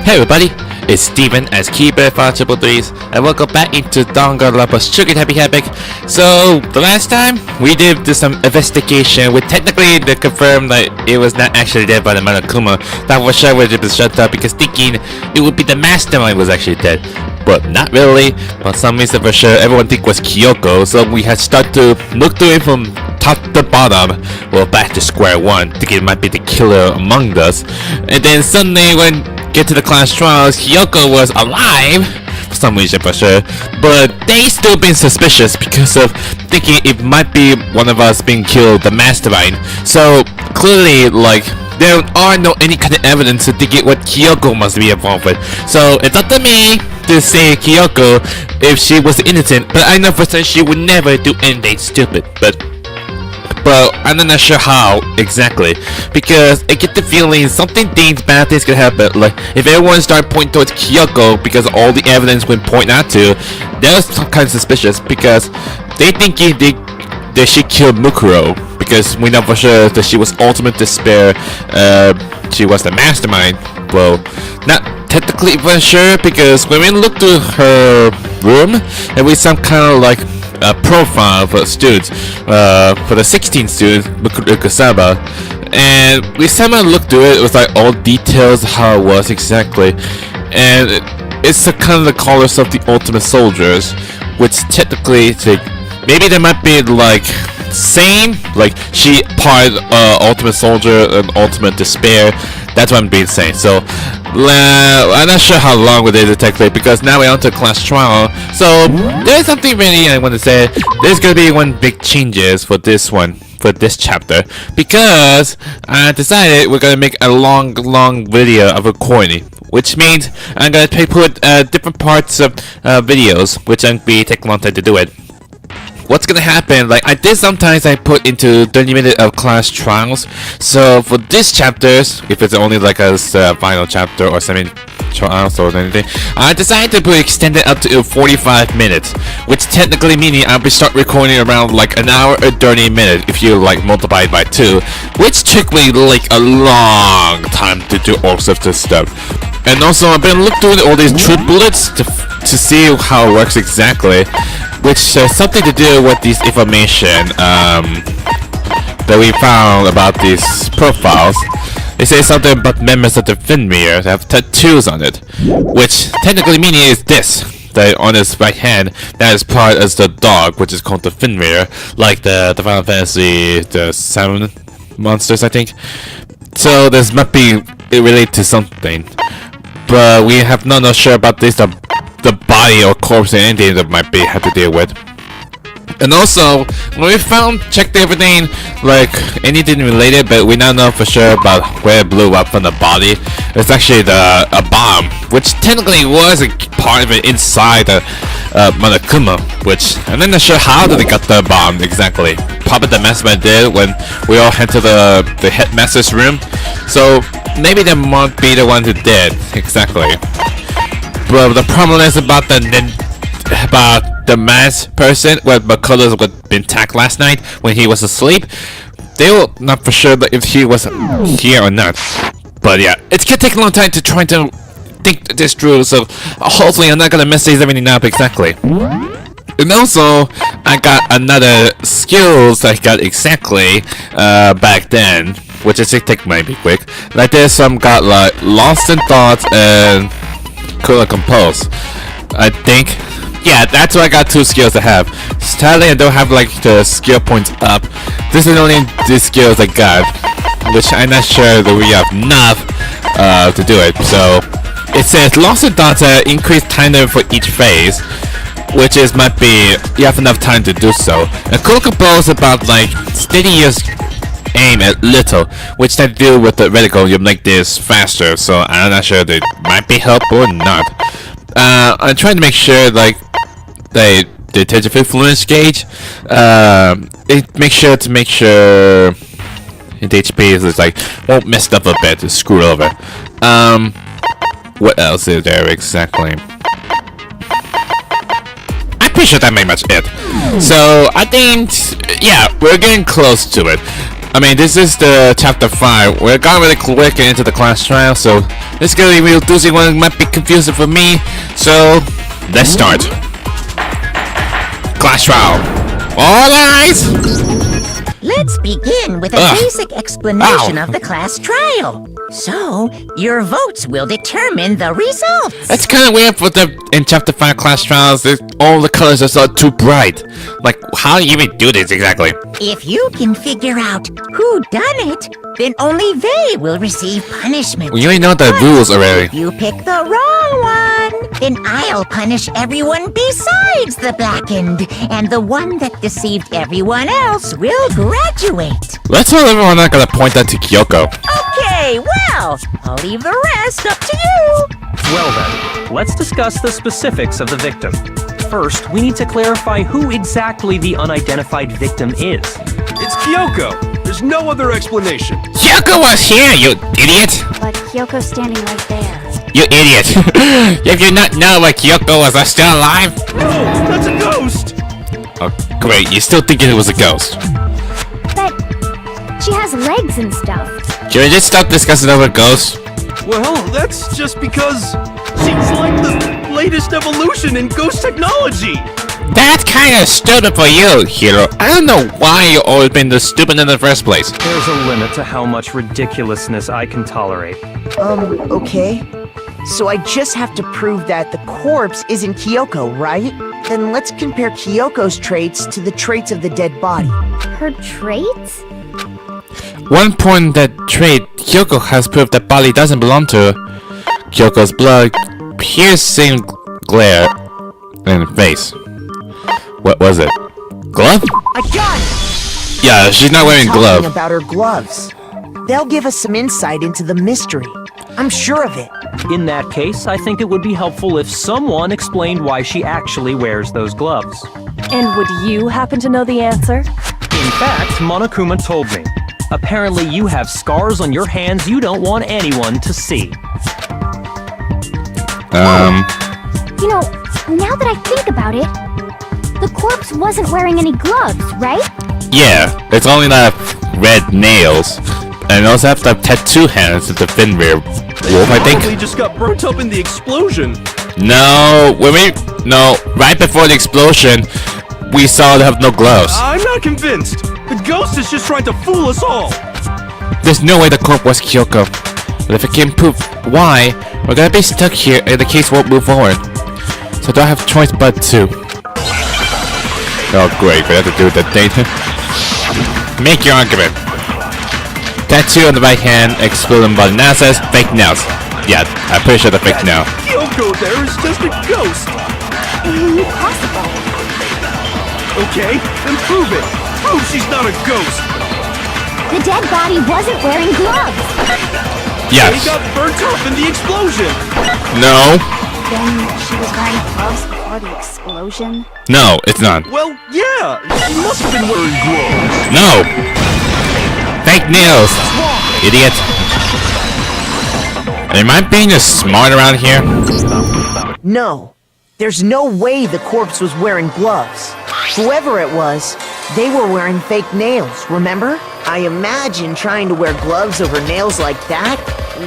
Hey everybody, it's Steven as Keeper53s and welcome back into Danganronpa's Sugar Happy Havoc. So, the last time we did some investigation with technically they confirmed that it was not actually dead by the Monokuma. That was sure would have been shut up because thinking it would be the mastermind was actually dead. But not really. For some reason for sure everyone think was Kyoko, so we had started to look through it from top to bottom. Well, back to square one, thinking it might be the killer among us. And then suddenly when get to the class trials, Kyoko was alive for some reason for sure, but they still been suspicious because of thinking it might be one of us being killed, the mastermind. So clearly, like, there are no any kind of evidence to think it what Kyoko must be involved with. So it's up to me to say Kyoko if she was innocent, but I know for certain she would never do anything stupid. But I'm not sure how exactly, because I get the feeling something bad things could happen. Like if everyone started pointing towards Kyoko because all the evidence would point out to, that was kind of suspicious because they think that she killed Mukuro because we know for sure that she was ultimate despair. She was the mastermind. Well, not technically for sure because when we looked through her room and we some kind of like a profile for students, for the 16 students, Kusaba, and we somehow looked through it. It was like all details how it was exactly, and it's the kind of the colors of the ultimate soldiers, which technically maybe they might be like same, like she part ultimate soldier and ultimate despair. That's what I'm being saying. So I'm not sure how long will they technically, because now we're on to class trial. So there's something really I want to say. There's gonna be one big changes for this one, for this chapter, because I decided we're gonna make a long video of recording, which means I'm gonna put different parts of videos, which I'm gonna take a long time to do it. What's gonna happen, like I did sometimes I put into 30 minutes of class trials, so for this chapters, if it's only like a final chapter or semi trials or anything, I decided to put extended up to 45 minutes, which technically meaning I'll be start recording around like an hour or 30 minutes if you like multiply it by 2, which took me like a long time to do all sorts of stuff. And also I've been looking through all these truth bullets to see how it works exactly, which has something to do with this information that we found about these profiles. They say something about members of the Finmere that have tattoos on it, which technically meaning is this, that on his right hand, that is part as the dog, which is called the Finmere, like the Final Fantasy, the 7 monsters, I think. So this might be related to something, but we have not sure about this, the body or corpse or anything that might be have to deal with. And also when we checked everything, like anything related, but we now know for sure about where it blew up from the body. It's actually a bomb, which technically was a part of it inside the Monokuma, which I'm not sure how they got the bomb exactly. Probably the mastermind did when we all head to the headmaster's room, so maybe they might be the one who did exactly. But the problem is about the masked person where Makoto's been attacked last night when he was asleep. They were not for sure if he was here or not. But yeah, it's gonna take a long time to try to think this through, so hopefully I'm not gonna mess these everything up exactly. And also, I got another skills I got exactly back then, which is take maybe quick. Like there's some got like lost in thoughts and cool and compose, I think. Yeah, that's why I got 2 skills to have. Sadly I don't have like the skill points up. This is only the skills I got, which I'm not sure that we have enough to do it. So it says lost in thoughts increased timer for each phase, which is might be you have enough time to do so. And cool compose about like steady your aim at little, which they do with the reticle, you make this faster, so I'm not sure they might be helpful or not. I'm trying to make sure like the attention influence gauge, make sure the HP is like won't mess up a bit to screw over. What else is there exactly? I'm pretty sure that made much it. So I think yeah, we're getting close to it. I mean, this is the chapter 5. We're going really quick into the class trial, so this is gonna be real doozy one. Might be confusing for me. So let's start. Class trial. All eyes. Let's begin with a basic explanation of the class trial. So, your votes will determine the results. It's kind of weird for the in chapter 5 class trials. All the colors are so too bright. Like, how do you even do this exactly? If you can figure out who done it, then only they will receive punishment. Well, you already know the rules already. If you pick the wrong one, then I'll punish everyone besides the blackened, and the one that deceived everyone else will graduate. Let's tell everyone not gonna point that to Kyoko. Okay, well, I'll leave the rest up to you. Well then, let's discuss the specifics of the victim. First, we need to clarify who exactly the unidentified victim is. It's Kyoko. There's no other explanation. Kyoko was here, you idiot! But Kyoko's standing right there. You idiot! If you not know what Kyoko was still alive? No, that's a ghost. Oh, great! You still thinking it was a ghost? But she has legs and stuff. Can we just stop discussing over ghosts? Well, that's just because she's like the latest evolution in ghost technology. That's kind of stupid for you, Hiro. I don't know why you always been this stupid in the first place. There's a limit to how much ridiculousness I can tolerate. Okay. So I just have to prove that the corpse isn't Kyoko, right? Then let's compare Kyoko's traits to the traits of the dead body. Her traits? One point that trait, Kyoko has proved that body doesn't belong to her. Kyoko's blood, piercing glare, and face. What was it? Glove? I got it! Yeah, she's not wearing Talking glove. about her gloves. They'll give us some insight into the mystery. I'm sure of it. In that case, I think it would be helpful if someone explained why she actually wears those gloves. And would you happen to know the answer? In fact, Monokuma told me. Apparently you have scars on your hands you don't want anyone to see. You know, now that I think about it, the corpse wasn't wearing any gloves, right? Yeah, it's only that red nails. And also have the tattoo hands with the Finrear wolf, I think. Probably just got burnt up in the explosion. No, right before the explosion, we saw they have no gloves. I'm not convinced. The ghost is just trying to fool us all. There's no way the corpse was Kyoko. But if it can prove why, we're gonna be stuck here and the case won't move forward. So don't have choice but to. Oh great, we have to do that data. Make your argument. Tattoo on the right hand, exploding body. Now says fake nails. Yeah, I'm pretty sure the fake nail. Kyoko there is just a ghost. Impossible. Okay, then prove it. Prove she's not a ghost. The dead body wasn't wearing gloves. He Yes. got burnt up in the explosion. No. Then she was wearing gloves before the explosion. No, it's not. Well, yeah, she must have been wearing gloves. No. Fake nails. Idiot. Am I being just smart around here? No. There's no way the corpse was wearing gloves. Whoever it was, they were wearing fake nails, remember? I imagine trying to wear gloves over nails like that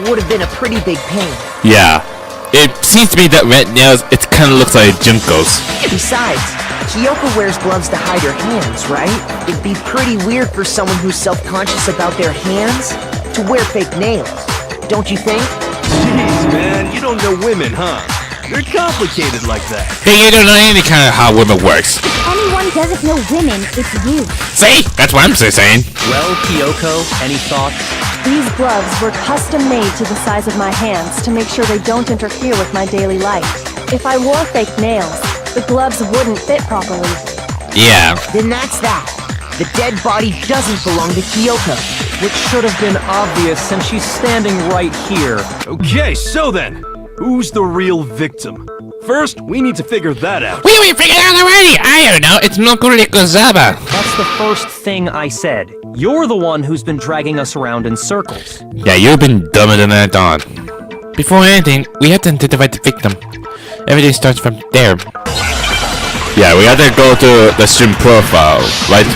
would have been a pretty big pain. Yeah. It seems to me that red nails, it kind of looks like Junkos. Besides, Kyoko wears gloves to hide her hands, right? It'd be pretty weird for someone who's self-conscious about their hands to wear fake nails. Don't you think? Jeez, man, you don't know women, huh? They're complicated like that. Hey, you don't know any kind of how women works. If anyone doesn't know women, it's you. See? That's what I'm saying. Well, Kyoko, any thoughts? These gloves were custom made to the size of my hands to make sure they don't interfere with my daily life. If I wore fake nails, the gloves wouldn't fit properly. Yeah. Then that's that. The dead body doesn't belong to Kyoko. Which should have been obvious since she's standing right here. Okay, so then, who's the real victim? First, we need to figure that out. We figured it out already. I don't know. It's Nokuri Kozaba. That's the first thing I said. You're the one who's been dragging us around in circles. Yeah, you've been dumber than I thought. Before anything, we have to identify the victim. Everything starts from there. Yeah, we have to go to the stream profile, right?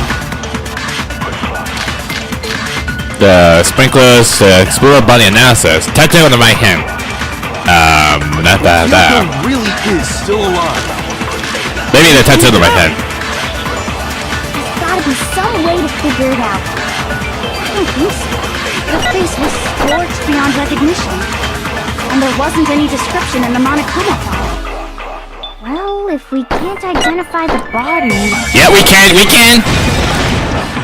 the sprinklers, explorer body analysis. Tattoo on the right hand. Not that. Yoko really is still alive. Maybe the tattoo on the right hand. There's gotta be some way to figure it out. I don't think so. The face was scorched beyond recognition. And there wasn't any description in the Monokuma file. Well, if we can't identify the body... Yeah, we can!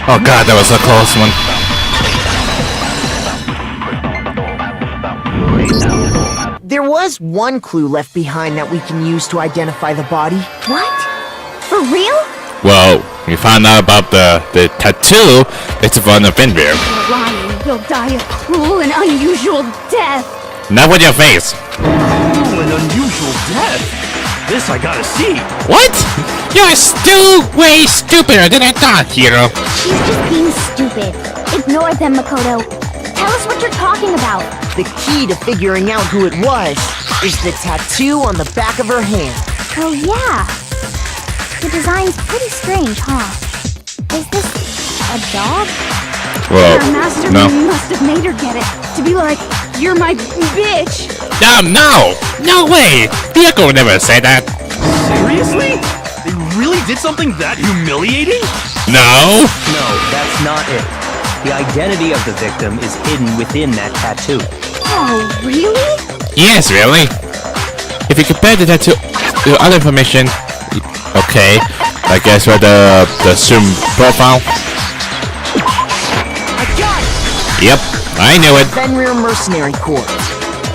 Oh god, that was a close one. There was one clue left behind that we can use to identify the body. What? For real? Well, we found out about the tattoo. It's from the Fenrir. Ryan will die a cruel and unusual death. Not with your face. Oh, an unusual death. This I gotta see. What? You're still way stupider than I thought, Hiro. She's just being stupid. Ignore them, Makoto. Tell us what you're talking about. The key to figuring out who it was is the tattoo on the back of her hand. Oh, yeah. The design's pretty strange, huh? Is this a dog? Well, Her master no. must have made her get it. To be like, you're my bitch. No way. Yoko would never say that. Seriously? They really did something that humiliating? No. No, that's not it. The identity of the victim is hidden within that tattoo. Oh, really? Yes, really. If you compare the tattoo to other information, okay, I guess we're the zoom profile. Yep, I knew it. Fenrir Mercenary Corps.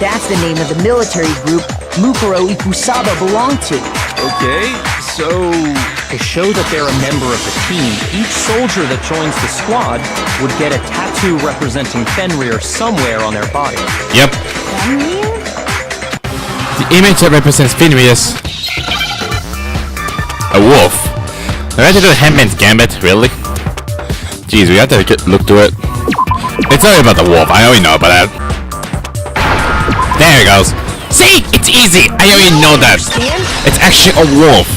That's the name of the military group Mukuro Ikusaba belonged to. Okay, so... To show that they're a member of the team, each soldier that joins the squad would get a tattoo representing Fenrir somewhere on their body. Yep. Fenrir? The image that represents Fenrir is a wolf. I had to do the Handmaid's Gambit, really? Jeez, we have to look through it. It's not about the wolf, I already know about that. There it goes. See? It's easy! I already know that. It's actually a wolf.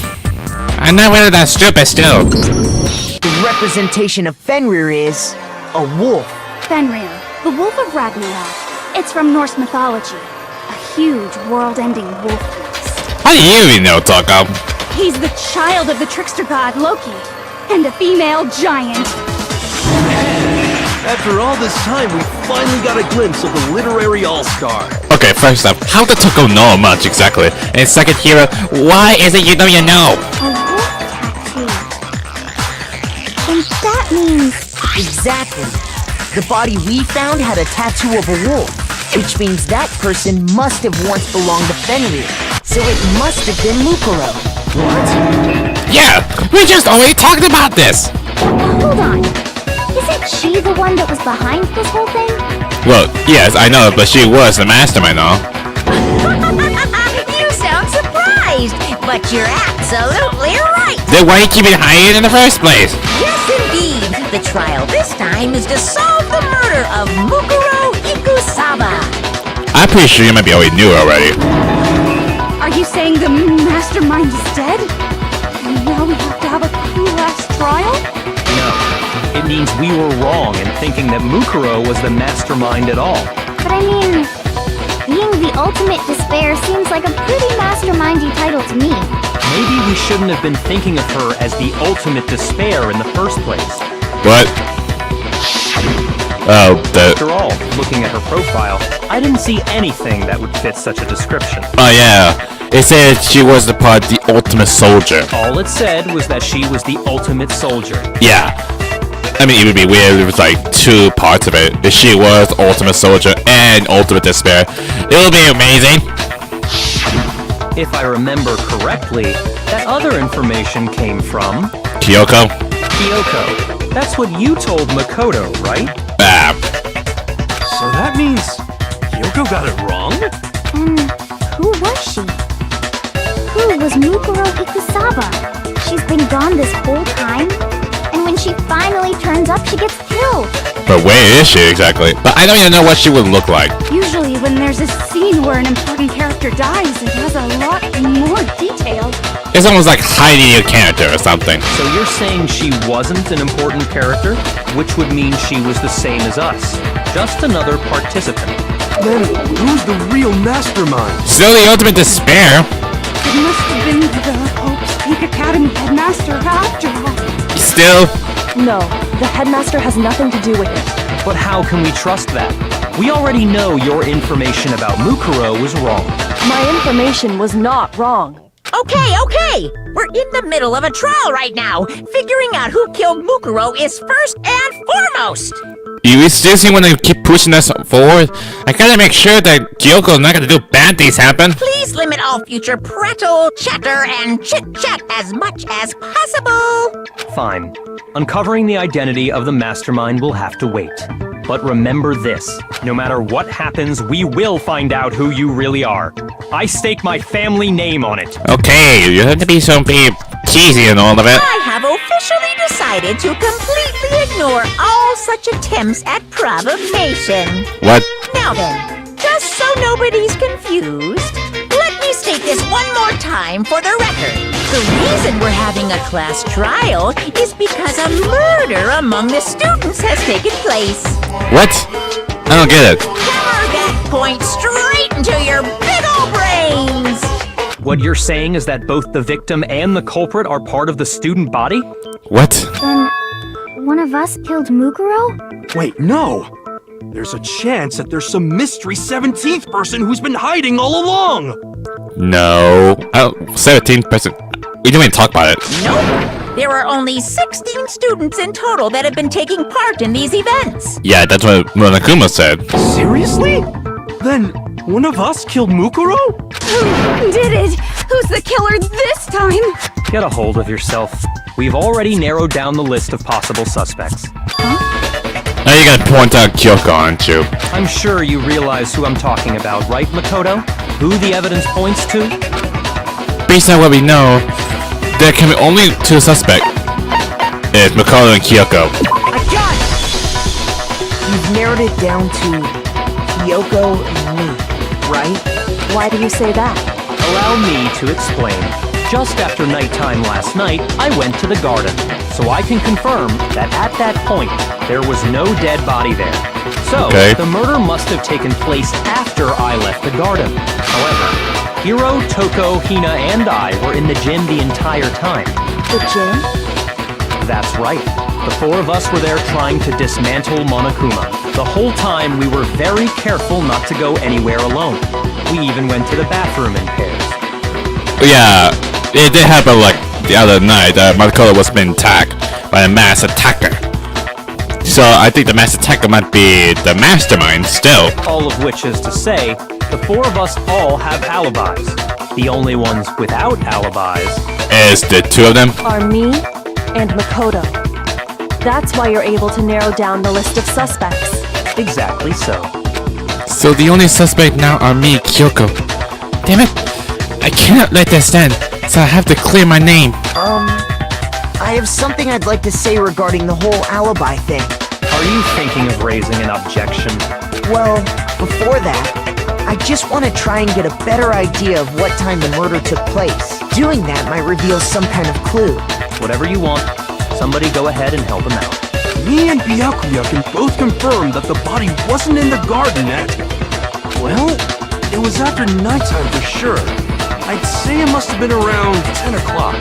I'm not really that stupid still. The representation of Fenrir is a wolf. Fenrir, the Wolf of Ragnarok. It's from Norse mythology. A huge, world-ending wolf beast. How do you even know, Taco? He's the child of the trickster god Loki, and a female giant. After all this time, we finally got a glimpse of the literary all-star. Okay, first up, how did Taco know much exactly? And second, Hero, why is it you know you know? A wolf tattoo. And that means... Exactly. The body we found had a tattoo of a wolf, which means that person must have once belonged to Fenrir. So it must have been Mukuro. Yeah, we just already talked about this! Hold on. Isn't she the one that was behind this whole thing? Well, yes, I know, but she was the mastermind, no? You sound surprised, but you're absolutely right. Then why you keep it hiding in the first place? Yes, indeed. The trial this time is to solve the murder of Mukuro Ikusaba. I'm pretty sure you might be already knew already. Are you saying the mastermind is dead? And now we have to have a cool-ass trial? No. It means we were wrong in thinking that Mukuro was the mastermind at all. But I mean, being the ultimate despair seems like a pretty mastermindy title to me. Maybe we shouldn't have been thinking of her as the ultimate despair in the first place. What? Oh, After all, looking at her profile, I didn't see anything that would fit such a description. Oh yeah. It said she was the ultimate soldier. All it said was that she was the ultimate soldier. Yeah. I mean, it would be weird if it was like two parts of it. If she was ultimate soldier and ultimate despair, it would be amazing. If I remember correctly, that other information came from... Kyoko? Kyoko. That's what you told Makoto, right? So that means Kyoko got it wrong? And who was she? Who was Mukuro Ikusaba? She's been gone this whole time? And when she finally turns up, she gets killed. But where is she exactly? But I don't even know what she would look like. Usually when there's a scene where an important character dies, it has a lot more detail. It's almost like hiding a character or something. So you're saying she wasn't an important character? Which would mean she was the same as us. Just another participant. Then who's the real mastermind? Still the ultimate despair. It must have been the Hope's Peak Academy headmaster after all. Still. No, the headmaster has nothing to do with it. But how can we trust that? We already know your information about Mukuro was wrong. My information was not wrong. Okay. We're in the middle of a trial right now. Figuring out who killed Mukuro is first and foremost. You seriously want to keep pushing us forward? I gotta make sure that Kyoko's not gonna do bad things happen. Please limit all future prattle, chatter, and chit-chat as much as possible. Fine. Uncovering the identity of the mastermind will have to wait. But remember this, no matter what happens, we will find out who you really are. I stake my family name on it. Okay, you have to be so cheesy and all of it. I have officially decided to completely ignore all such attempts at provocation. What? Now then, just so nobody's confused, let me state this one more time for the record. The reason we're having a class trial is because a murder among the students has taken place. What? I don't get it. Hammer that point straight into your big ol' brains! What you're saying is that both the victim and the culprit are part of the student body? What? Then, one of us killed Mukuro? Wait, no! There's a chance that there's some mystery 17th person who's been hiding all along! No. 17%. We didn't even talk about it. Nope. There are only 16 students in total that have been taking part in these events. Yeah, that's what Monokuma said. Seriously? Then, one of us killed Mukuro? Who did it? Who's the killer this time? Get a hold of yourself. We've already narrowed down the list of possible suspects. Now you're gonna point out Kyoko, aren't you? I'm sure you realize who I'm talking about, right, Makoto? Who the evidence points to? Based on what we know, there can be only two suspects. It's Makoto and Kyoko. I got it! You've narrowed it down to Kyoko and me, right? Why do you say that? Allow me to explain. Just after nighttime last night, I went to the garden, so I can confirm that at that point, there was no dead body there. So, the murder must have taken place after I left the garden. However, Hiro, Toko, Hina, and I were in the gym the entire time. The gym? That's right. The four of us were there trying to dismantle Monokuma. The whole time, we were very careful not to go anywhere alone. We even went to the bathroom in pairs. Yeah, it did happen like the other night. Makoto was being attacked by a mass attacker. So I think the mass attacker might be the mastermind still. All of which is to say, the four of us all have alibis. The only ones without alibis is the two of them are me and Makoto. That's why you're able to narrow down the list of suspects. Exactly so. So the only suspect now are me, Kyoko. Damn it! I cannot let that stand, so I have to clear my name. I have something I'd like to say regarding the whole alibi thing. Are you thinking of raising an objection? Well, before that, I just want to try and get a better idea of what time the murder took place. Doing that might reveal some kind of clue. Whatever you want. Somebody go ahead and help him out. Me and Byakuya can both confirm that the body wasn't in the garden at... Well, it was after nighttime for sure. I'd say it must have been around 10 o'clock.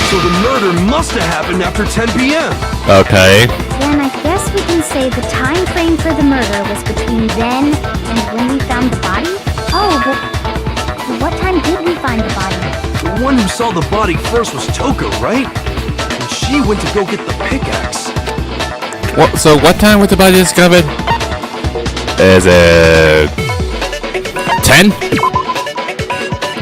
So the murder must have happened after 10 p.m. Okay. Then I guess we can say the time frame for the murder was between then and when we found the body? Oh, but what time did we find the body? The one who saw the body first was Toko, right? And she went to go get the pickaxe. So what time was the body discovered? Is it 10?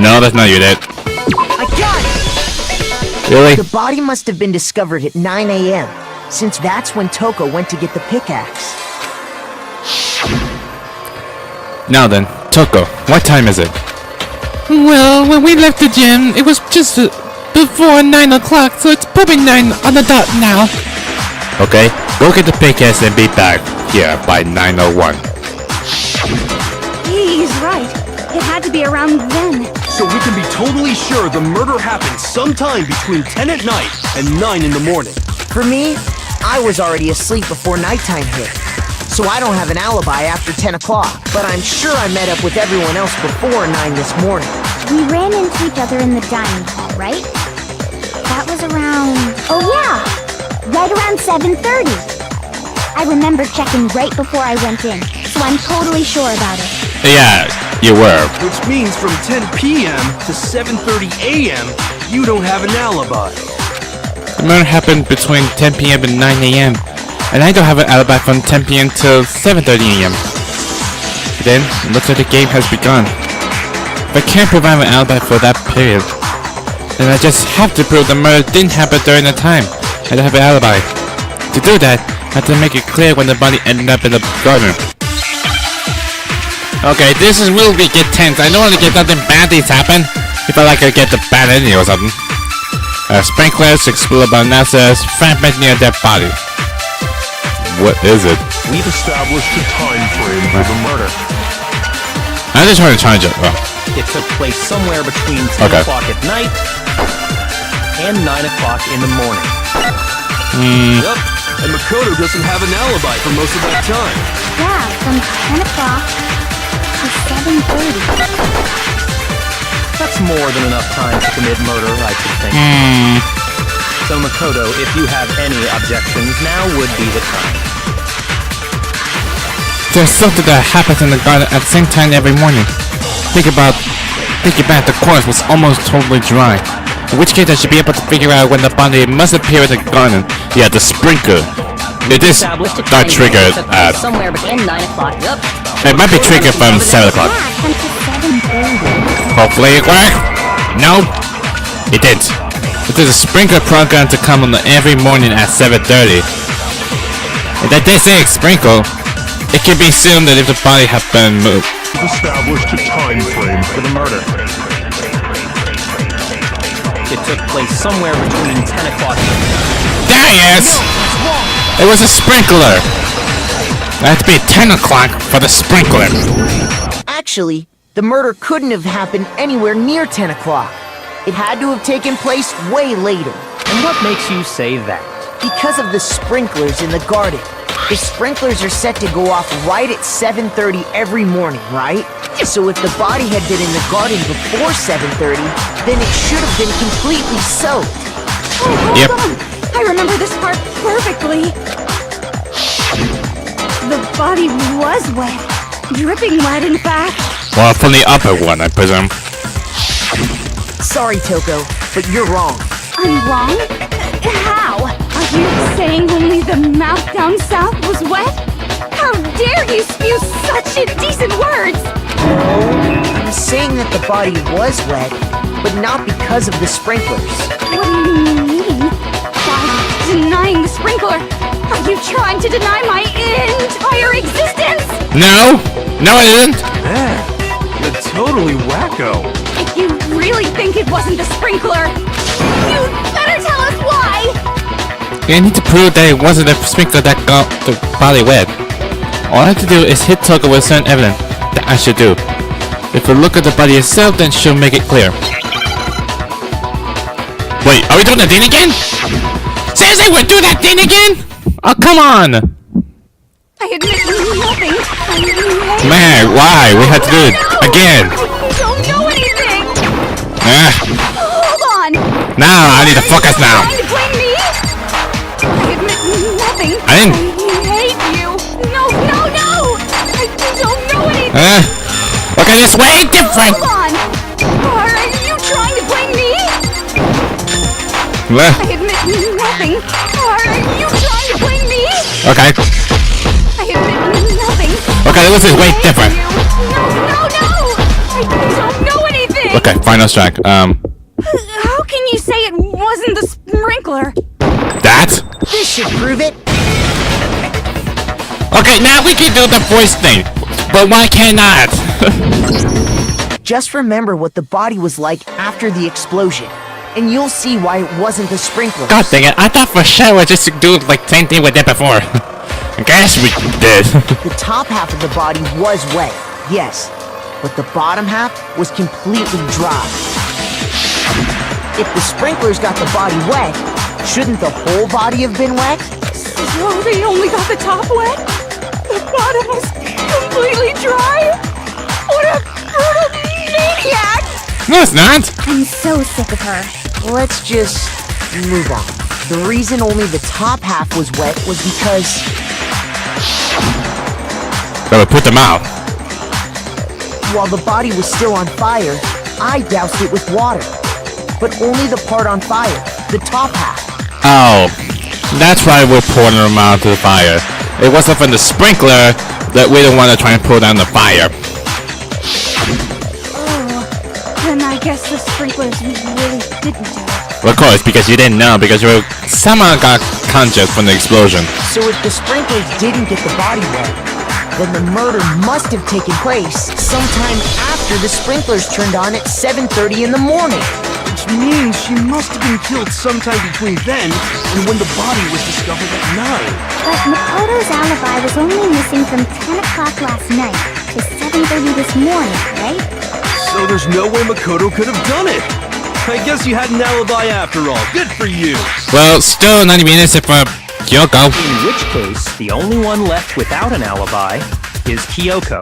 No, that's not you, Dad. I got it! Really? The body must have been discovered at 9 a.m., since that's when Toko went to get the pickaxe. Now then, Toko, what time is it? Well, when we left the gym, it was just before 9 o'clock, so it's probably 9 on the dot now. Okay, go get the pickaxe and be back here by 9:01. He's right. It had to be around then. So we can be totally sure the murder happened sometime between 10 at night and 9 in the morning. For me, I was already asleep before nighttime hit. So I don't have an alibi after 10 o'clock. But I'm sure I met up with everyone else before 9 this morning. We ran into each other in the dining hall, right? That was around... Oh yeah! Right around 7:30. I remember checking right before I went in, so I'm totally sure about it. Yeah, you were. Which means from 10 p.m. to 7:30 a.m., you don't have an alibi. The murder happened between 10 p.m. and 9 a.m. And I don't have an alibi from 10 p.m. till 7:30 a.m. Then, it looks like the game has begun. If I can't provide an alibi for that period, then I just have to prove the murder didn't happen during the time I don't have an alibi. To do that, I have to make it clear when the body ended up in the garden. Okay, this is really get tense. I don't want to get nothing bad things happen. If I like to get the bad ending or something. Sprinklers explode about NASA's fragment near their body. What is it? We've established a time frame for the murder. I just want to change it. Oh. It took place somewhere between 10 o'clock at night and 9 o'clock in the morning. Yep, and Makoto doesn't have an alibi for most of that time. Yeah, from 10 o'clock to 7:30. That's more than enough time to commit murder, I should think. So Makoto, if you have any objections, now would be the time. There's something that happens in the garden at the same time every morning. Think about the course was almost totally dry. In which case I should be able to figure out when the body must appear in the garden. Yeah, the sprinkler. It is not triggered at... somewhere between 9 o'clock. Yep. It might be triggered from 7 o'clock. Hopefully it worked. No, it didn't. But there's a sprinkler program to come on every morning at 7:30. And that they say sprinkle, it can be assumed that if the body had been moved. Established a time frame for the murder. It took place somewhere between 10 o'clock and... There he is! It was a sprinkler! It had to be 10 o'clock for the sprinkler. Actually, the murder couldn't have happened anywhere near 10 o'clock. It had to have taken place way later. And what makes you say that? Because of the sprinklers in the garden. The sprinklers are set to go off right at 7:30 every morning, right? So if the body had been in the garden before 7:30, then it should have been completely soaked. Oh, hold on! I remember this part perfectly. The body was wet. Dripping wet, in fact. Well, from the upper one, I presume. Sorry, Toko, but you're wrong. I'm wrong? How? Are you saying only the mouth down south was wet? How dare you spew such indecent words! I'm saying that the body was wet, but not because of the sprinklers. What do you mean? By denying the sprinkler, are you trying to deny my entire existence? No! No, I didn't! Man, you're totally wacko. If you really think it wasn't the sprinkler, you'd better tell us why! I need to prove that it wasn't the sprinkler that got the body wet. All I have to do is hit Toko with certain evidence that I should do. If we look at the body itself, then she'll make it clear. Wait, are we doing that thing again? Seriously, we're doing that thing again? Oh, come on! I admit nothing. Man, why? We had to do it again. I don't know anything. Hold on. Now, I need to focus now. Trying to blame me? I admit nothing. I didn't. I hate you. No. I don't know anything. Okay, this way different. Hold on. Are you trying to blame me? Well. I admit nothing. Are you trying to blame me? Okay. I admit nothing. Okay, this is way different. No. I don't know anything. Okay, final strike. How can you say it wasn't the sprinkler? That? This should prove it. Okay, now we can do the voice thing. But why can't I? Just remember what the body was like after the explosion, and you'll see why it wasn't the sprinkler. God dang it, I thought for sure we just do like same thing we did before. I guess we did. The top half of the body was wet, yes, but the bottom half was completely dry. If the sprinklers got the body wet, shouldn't the whole body have been wet? So they only got the top wet? The bottom was completely dry? What a brutal maniac! No, it's not. I'm so sick of her. Let's just move on. The reason only the top half was wet was because That would put them out. while the body was still on fire, I doused it with water. But only the part on fire, the top half. Oh, that's why we're pouring them out to the fire. It wasn't from the sprinkler that we didn't want to try and pull down the fire. Then I guess the sprinklers really didn't do it. Well, of course, because you didn't know, because you somehow got conscious from the explosion. So if the sprinklers didn't get the body wet, then the murder must have taken place sometime after the sprinklers turned on at 7:30 in the morning. Which means she must have been killed sometime between then and when the body was discovered at 9. But Makoto's alibi was only missing from 10 o'clock last night to 7:30 this morning, right? So there's no way Makoto could have done it. I guess you had an alibi after all. Good for you. Well, still not even innocent for Kyoko. In which case, the only one left without an alibi is Kyoko.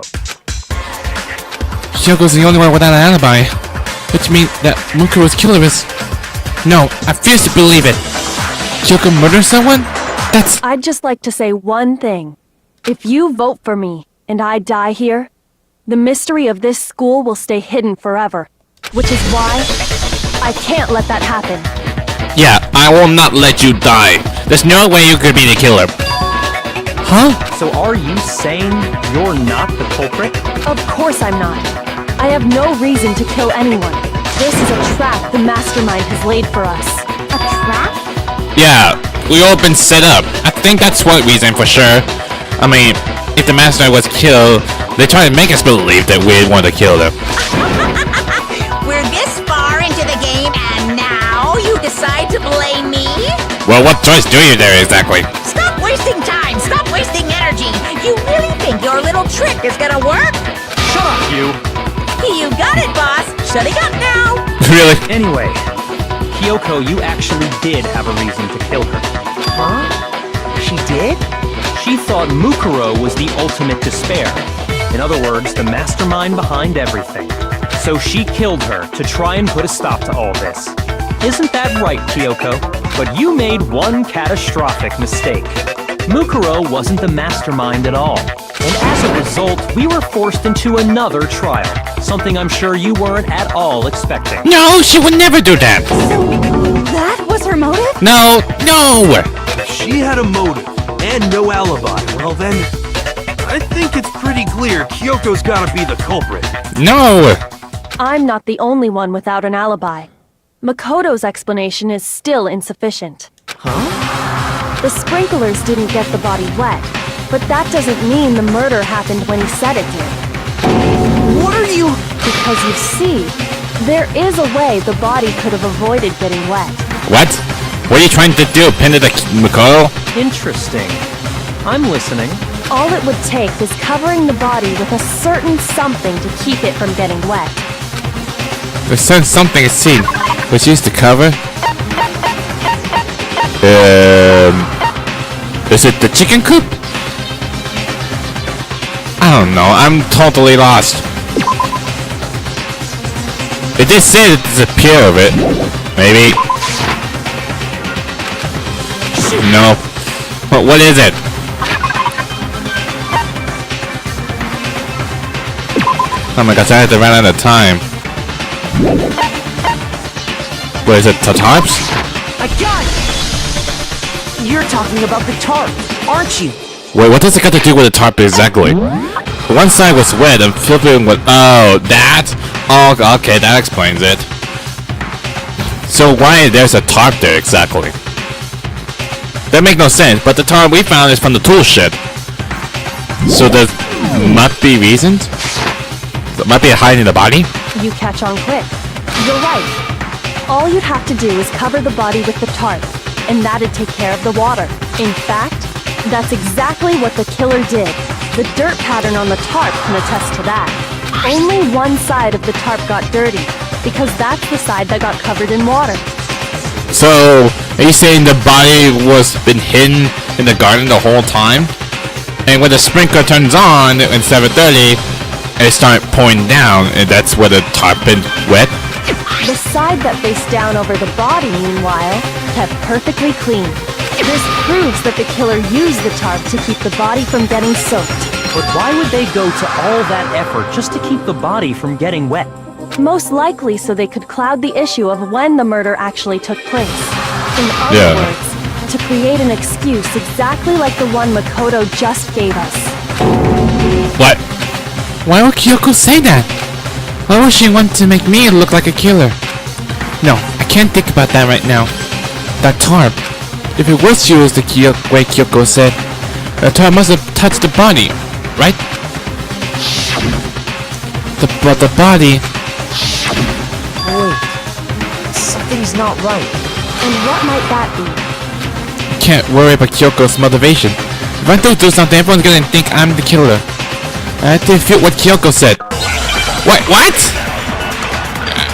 Kyoko's the only one without an alibi. Which means that Mukuro's killer is... No, I refuse to believe it. Kyoko murdered someone? That's... I'd just like to say one thing. If you vote for me, and I die here, the mystery of this school will stay hidden forever. Which is why I can't let that happen. Yeah, I will not let you die. There's no way you could be the killer. Huh? So are you saying you're not the culprit? Of course I'm not. I have no reason to kill anyone. This is a trap the mastermind has laid for us. A trap? Yeah, we all been set up. I think that's one reason for sure. I mean, if the mastermind was killed, they try to make us believe that we want to kill them. We're this far into the game and now you decide to blame me? Well, what choice do you there exactly? Stop wasting time! Stop wasting energy! You really think your little trick is gonna work? Shut up, you! You got it, boss! Shutting up now! Really? Anyway, Kyoko, you actually did have a reason to kill her. Huh? She did? She thought Mukuro was the ultimate despair. In other words, the mastermind behind everything. So she killed her to try and put a stop to all this. Isn't that right, Kyoko? But you made one catastrophic mistake. Mukuro wasn't the mastermind at all. And as a result, we were forced into another trial. Something I'm sure you weren't at all expecting. No, she would never do that. That was her motive? No, no! If she had a motive and no alibi, well then, I think it's pretty clear Kyoko's gotta be the culprit. No! I'm not the only one without an alibi. Makoto's explanation is still insufficient. Huh? The sprinklers didn't get the body wet, but that doesn't mean the murder happened when he said it did. What are you... Because you see, there is a way the body could have avoided getting wet. What? What are you trying to do? Pin it to Makoto? Interesting. I'm listening. All it would take is covering the body with a certain something to keep it from getting wet. There's something it seemed was used to cover. Is it the chicken coop? I don't know. I'm totally lost. It did say the disappear of it. Maybe. No. But what is it? Oh my gosh, I had to run out of time. What is it, the tarps? I got it! You're talking about the tarp, aren't you? Wait, what does it got to do with the tarp exactly? One side was wet and flipping with... Oh, that? Oh, okay, that explains it. So why there's a tarp there exactly? That makes no sense, but the tarp we found is from the tool shed. So there might be reasons? There might be a hiding in the body? You catch on quick. You're right. All you'd have to do is cover the body with the tarp, and that'd take care of the water. In fact, that's exactly what the killer did. The dirt pattern on the tarp can attest to that. Only one side of the tarp got dirty, because that's the side that got covered in water. So, are you saying the body was been hidden in the garden the whole time? And when the sprinkler turns on at 7:30, it starts pouring down, and that's where the tarp been wet? The side that faced down over the body, meanwhile, kept perfectly clean. This proves that the killer used the tarp to keep the body from getting soaked. But why would they go to all that effort just to keep the body from getting wet? Most likely so they could cloud the issue of when the murder actually took place. In other words, to create an excuse exactly like the one Makoto just gave us. What? Why would Kyoko say that? Why would she want to make me look like a killer? No, I can't think about that right now. That tarp. If it was used the way Kyoko said, the tarp must have touched the body, right? But the body... Wait, something's not right. And what might that be? Can't worry about Kyoko's motivation. If I don't do something, everyone's gonna think I'm the killer. I have to refute what Kyoko said. What?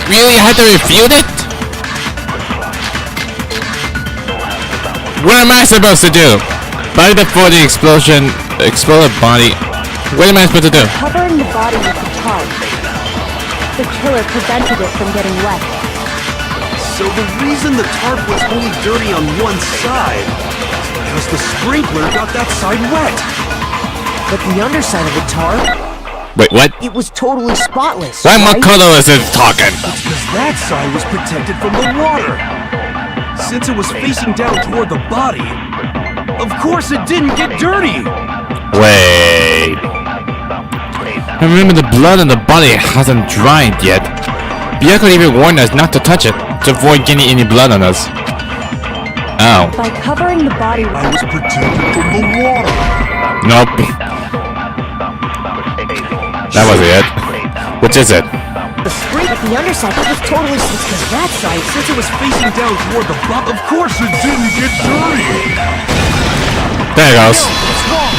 Really? I have to refute it? What am I supposed to do? Right before the explosion, exploded body. What am I supposed to do? Covering the body with the tarp. The killer prevented it from getting wet. So the reason the tarp was only dirty on one side is because the sprinkler got that side wet. But the underside of the tarp, Wait, what? it was totally spotless, Why right? Makoto isn't talking? Because that side was protected from the water. Since it was facing down toward the body, of course it didn't get dirty. Wait. I remember the blood on the body hasn't dried yet. Byako even warned us not to touch it, to avoid getting any blood on us. Oh. By covering the body with I was protected from the water. Nope. That wasn't it. Which is it? The spring at the underside, it was totally because that side, Since it was facing down toward the bottom, of course it didn't get dirty. There it goes. what's wrong?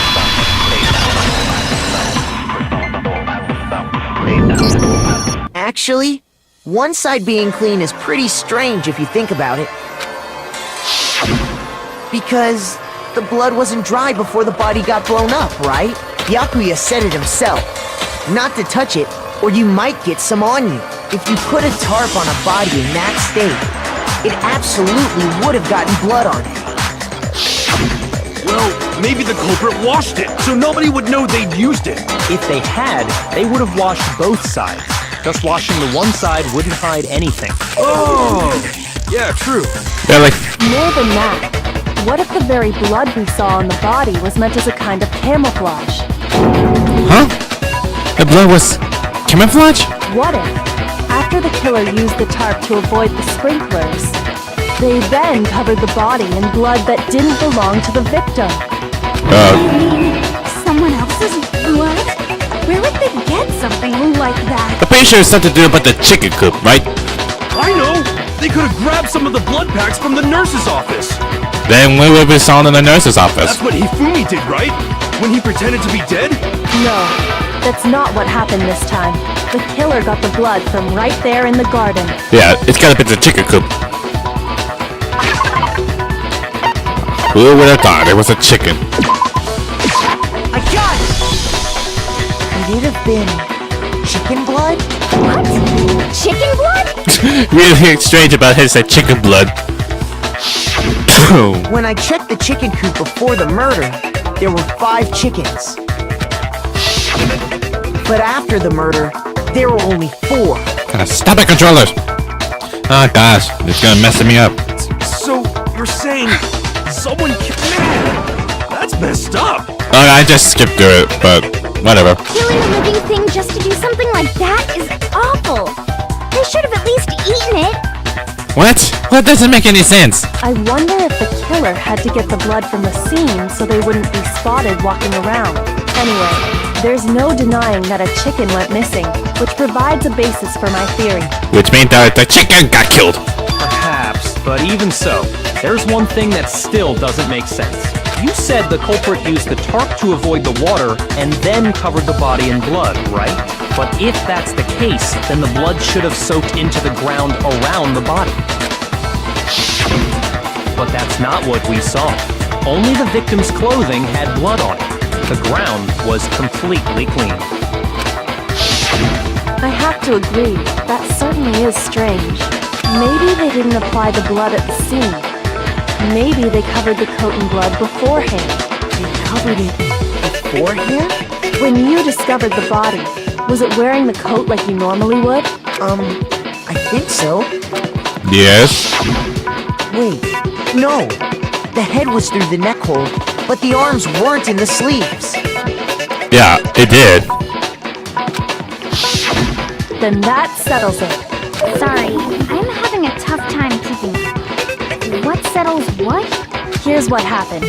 Actually, one side being clean is pretty strange if you think about it. Because the blood wasn't dry before the body got blown up, right? Byakuya said it himself. Not to touch it, or you might get some on you. If you put a tarp on a body in that state, it absolutely would have gotten blood on it. Well, maybe the culprit washed it, so nobody would know they'd used it. If they had, they would have washed both sides. Just washing the one side wouldn't hide anything. Oh, yeah, true. Yeah, like, more than that. What if the very blood we saw on the body was meant as a kind of camouflage? huh? The blood was camouflage? What if, after the killer used the tarp to avoid the sprinklers, they then covered the body in blood that didn't belong to the victim? Someone else's blood? Where would they get something like that? I'm pretty sure it's something to do about the chicken coop, right? I know! They could have grabbed some of the blood packs from the nurse's office. Then we would be found in the nurse's office. That's what Hifumi did, right? When he pretended to be dead? No, that's not what happened this time. The killer got the blood from right there in the garden. Yeah, it's gotta be the chicken coop. Who would have thought it was a chicken? I got it! Could it have been chicken blood? What? Chicken blood? Really strange about his said chicken blood. When I checked the chicken coop before the murder, there were 5 chickens. But after the murder, there were only 4. Stop it, controllers! Oh gosh, it's gonna mess me up. So, you're saying someone Man, that's messed up. I just skipped through it, but whatever. Killing a living thing just to do something like that is awful. They should have at least eaten it. What? That doesn't make any sense. I wonder if the killer had to get the blood from the scene so they wouldn't be spotted walking around. Anyway, there's no denying that a chicken went missing, which provides a basis for my theory. Which means that the chicken got killed. Perhaps, but even so, there's one thing that still doesn't make sense. You said the culprit used the tarp to avoid the water and then covered the body in blood, right? But if that's the case, then the blood should have soaked into the ground around the body. But that's not what we saw. Only the victim's clothing had blood on it. The ground was completely clean. I have to agree, that certainly is strange. Maybe they didn't apply the blood at the scene. Maybe they covered the coat in blood beforehand. They covered it beforehand? When you discovered the body, was it wearing the coat like you normally would? I think so. Yes. Wait, no. The head was through the neck hole, but the arms weren't in the sleeves. Yeah, it did. Then that settles it. Sorry, I'm having a tough time keeping up. What settles what? Here's what happened.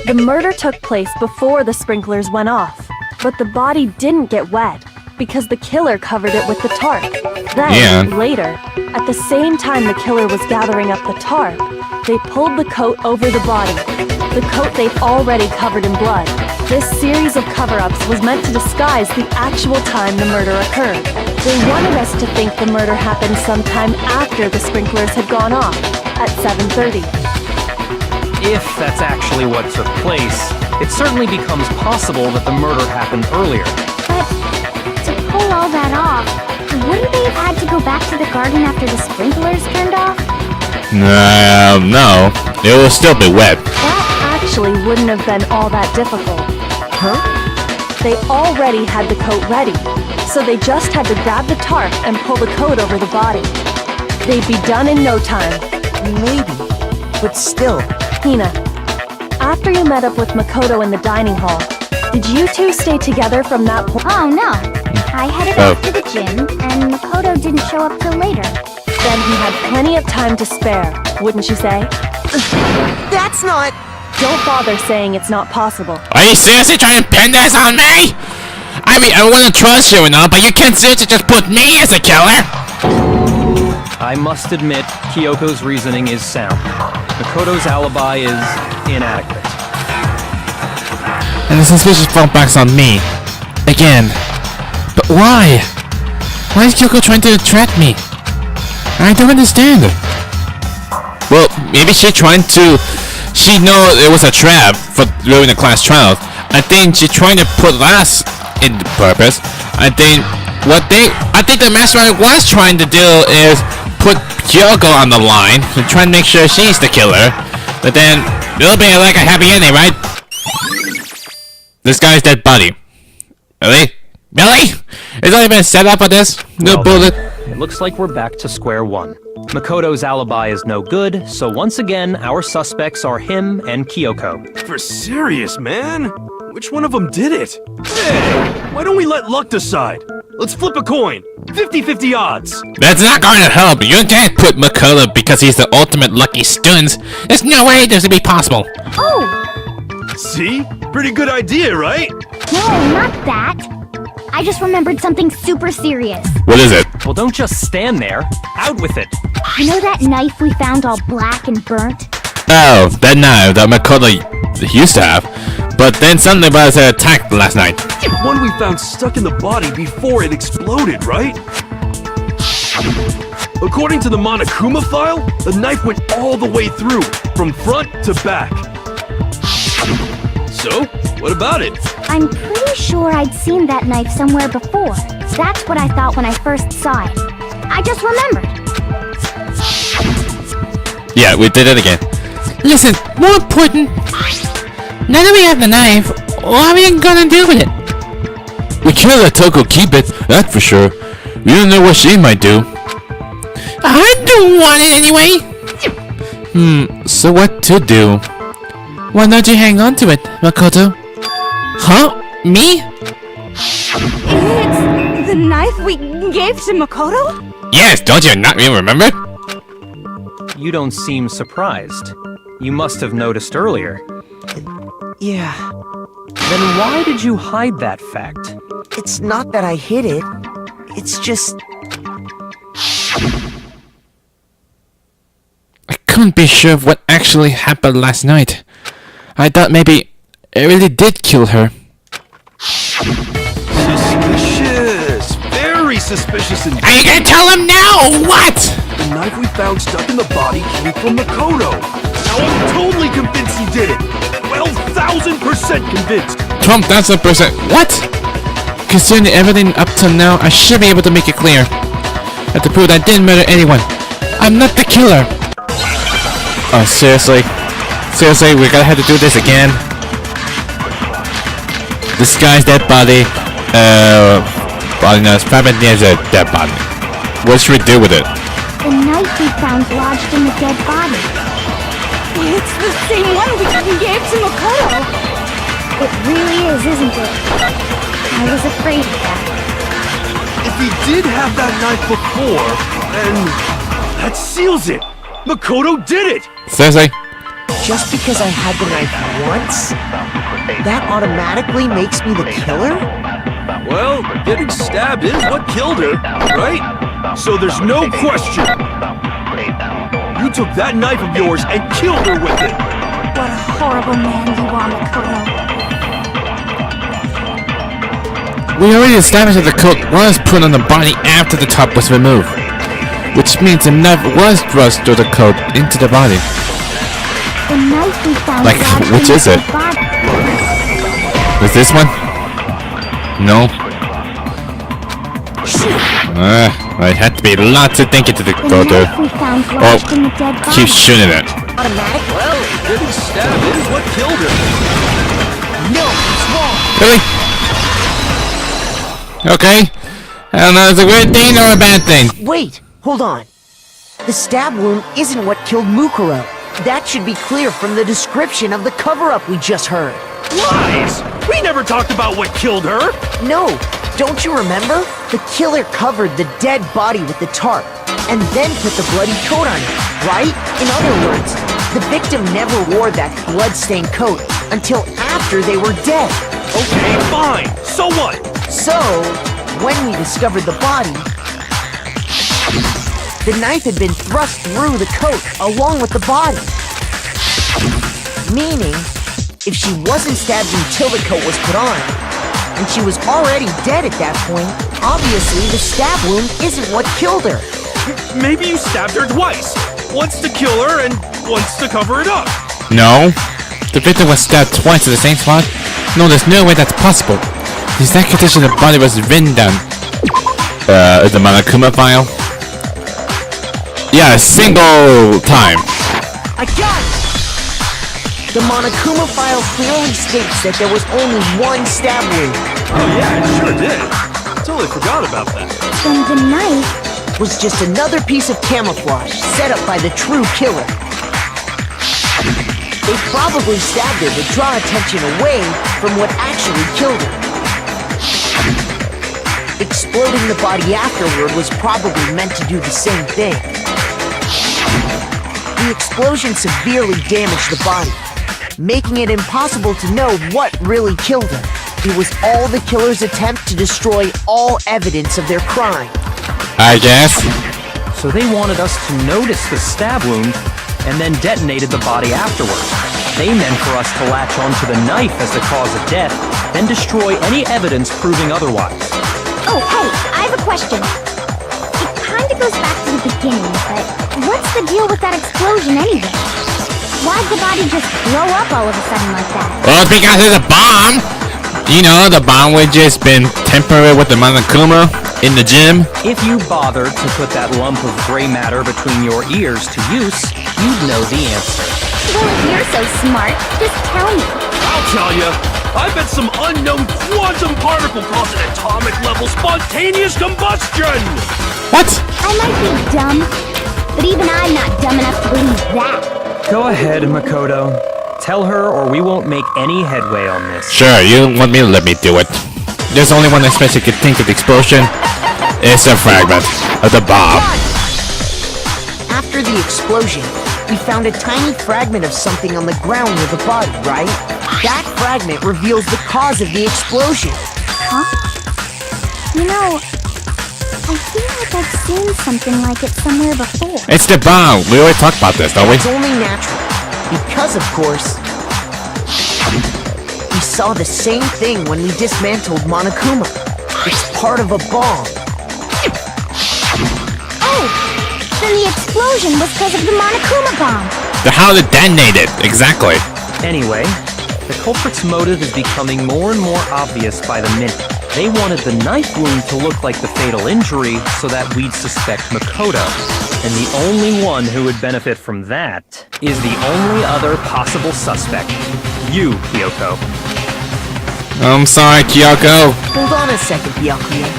The murder took place before the sprinklers went off, but the body didn't get wet because the killer covered it with the tarp. Then, later, at the same time the killer was gathering up the tarp, they pulled the coat over the body, the coat they've already covered in blood. This series of cover-ups was meant to disguise the actual time the murder occurred. They wanted us to think the murder happened sometime after the sprinklers had gone off, at 7:30. If that's actually what took place, it certainly becomes possible that the murder happened earlier. But to pull all that off, wouldn't they have had to go back to the garden after the sprinklers turned off? No. It will still be wet. That actually wouldn't have been all that difficult. Huh? They already had the coat ready, so they just had to grab the tarp and pull the coat over the body. They'd be done in no time. Maybe, but still. Hina, after you met up with Makoto in the dining hall, did you two stay together from that point? Oh no. I headed off to the gym, and Makoto didn't show up till later. Then he had plenty of time to spare, wouldn't you say? That's not... Don't bother saying it's not possible. Are you seriously trying to pin this on me? I mean, I want to trust you and all, but you can't seriously just put me as a killer. I must admit, Kyoko's reasoning is sound. Makoto's alibi is inadequate. And the suspicion falls back on me. Again. But why? Why is Kyoko trying to trap me? I don't understand. Well, maybe she's trying to... She know it was a trap for during the class trials. I think she's trying to put us in the purpose. I think the mastermind was trying to do is put Kyoko on the line to try and make sure she's the killer. But then it'll be like a happy ending, right? This guy's dead body. Really? Really? It's only been set up for this? No bullet. It looks like we're back to square one. Makoto's alibi is no good, so once again, our suspects are him and Kyoko. For serious, man? Which one of them did it? Hey, why don't we let luck decide? Let's flip a coin. 50-50 odds. That's not going to help. You can't put Makoto because he's the ultimate lucky student. There's no way this would be possible. Oh! See? Pretty good idea, right? No, not that. I just remembered something super serious. What is it? Well, don't just stand there. Out with it. You know that knife we found all black and burnt? Oh, that knife that Makoto used to have. But then suddenly was attacked last night. The one we found stuck in the body before it exploded, right? According to the Monokuma file, the knife went all the way through, from front to back. So, what about it? I'm pretty sure I'd seen that knife somewhere before. That's what I thought when I first saw it. I just remembered. Yeah, we did it again. Listen, more important. Now that we have the knife, what are we gonna do with it? We can't let Toko keep it, that's for sure. We don't know what she might do. I don't want it anyway. So what to do? Why don't you hang on to it, Makoto? Huh? Me? It's the knife we gave to Makoto? Yes, don't you not even remember? You don't seem surprised. You must have noticed earlier. Yeah. Then why did you hide that fact? It's not that I hid it. It's just... I couldn't be sure of what actually happened last night. I thought maybe it really did kill her. Suspicious. Very suspicious indeed. Are you gonna tell him now? What? The knife we found stuck in the body came from Makoto. Now I'm totally convinced he did it. 12,000% convinced. 12,000%. What? Considering everything up till now, I should be able to make it clear. I have to prove that I didn't murder anyone. I'm not the killer. Oh, seriously? Seriously, we're gonna have to do this again? Disguise that body. Body knows probably needs a dead body. What should we do with it? The knife we found lodged in the dead body. It's the same one we gave to Makoto. It really is, isn't it? I was afraid of that. If he did have that knife before, then that seals it. Makoto did it. Seriously? Just because I had the knife once, that automatically makes me the killer? Well, getting stabbed is what killed her, right? So there's no question. You took that knife of yours and killed her with it. What a horrible man you are, Makoto. We already established that the coat was put on the body after the top was removed, which means the knife was thrust through the coat into the body. The knife we found Like, lodged which in is the it? body. Is this one? No. It had to be lots of thinking to the The photo. knife we found lodged in the dead body. Keep shooting it. Automatic? Well, getting stabbed is what killed her. No, it's wrong. Really? Okay. I don't know if it's a good thing or a bad thing. Wait, hold on. The stab wound isn't what killed Mukuro. That should be clear from the description of the cover-up we just heard. Lies! We never talked about what killed her. No, don't you remember? The killer covered the dead body with the tarp and then put the bloody coat on it, right? In other words, the victim never wore that blood-stained coat until after they were dead. Okay, fine. So what? So, when we discovered the body, the knife had been thrust through the coat along with the body. Meaning, if she wasn't stabbed until the coat was put on, and she was already dead at that point, obviously the stab wound isn't what killed her. Maybe you stabbed her twice. Once to kill her and once to cover it up. No. The victim was stabbed twice at the same spot? No, there's no way that's possible. The exact condition of the body was written down. The Monokuma file? Yeah, a single time. I got it! The Monokuma file clearly states that there was only one stab wound. Oh yeah, it sure did. Totally forgot about that. Then the knife Was just another piece of camouflage set up by the true killer. They probably stabbed her to draw attention away from what actually killed her. Exploding the body afterward was probably meant to do the same thing. The explosion severely damaged the body, making it impossible to know what really killed her. It was all the killer's attempt to destroy all evidence of their crime. I guess. So they wanted us to notice the stab wound and then detonated the body afterward. They meant for us to latch onto the knife as the cause of death, then destroy any evidence proving otherwise. Oh, hey, I have a question. It kinda goes back to the beginning, but what's the deal with that explosion anyway? Why'd the body just blow up all of a sudden like that? Well, it's because it's a bomb. You know, the bomb would just been temporary with the Monokuma in the gym. If you bothered to put that lump of gray matter between your ears to use, you'd know the answer. Well, if you're so smart, just tell me. I'll tell you. I bet some unknown quantum particle caused an atomic level spontaneous combustion. What? I might be dumb, but even I'm not dumb enough to believe that. Go ahead, Makoto. Tell her or we won't make any headway on this. Sure, you want me to let me do it. There's only one aspect you could think of the explosion. It's a fragment of the bomb. After the explosion, we found a tiny fragment of something on the ground near the body, right? That fragment reveals the cause of the explosion. Huh? You know, I feel like I've seen something like it somewhere before. It's the bomb. We already talked about this, don't we? It's only natural. Because, of course, We saw the same thing when we dismantled Monokuma. It's part of a bomb. Oh! Then the explosion was because of the Monokuma bomb. How to detonate it, exactly. Anyway, the culprit's motive is becoming more and more obvious by the minute. They wanted the knife wound to look like the fatal injury so that we'd suspect Makoto. And the only one who would benefit from that is the only other possible suspect. You, Kyoko. I'm sorry, Kyoko. Hold on a second, Byakuya.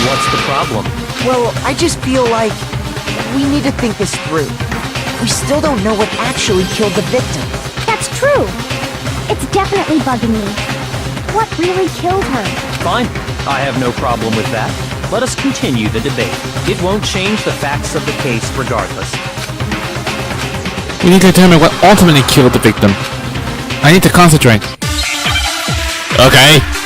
What's the problem? Well, I just feel like we need to think this through. We still don't know what actually killed the victim. That's true. It's definitely bugging me. What really killed her? Fine. I have no problem with that. Let us continue the debate. It won't change the facts of the case regardless. We need to determine what ultimately killed the victim. I need to concentrate. Okay.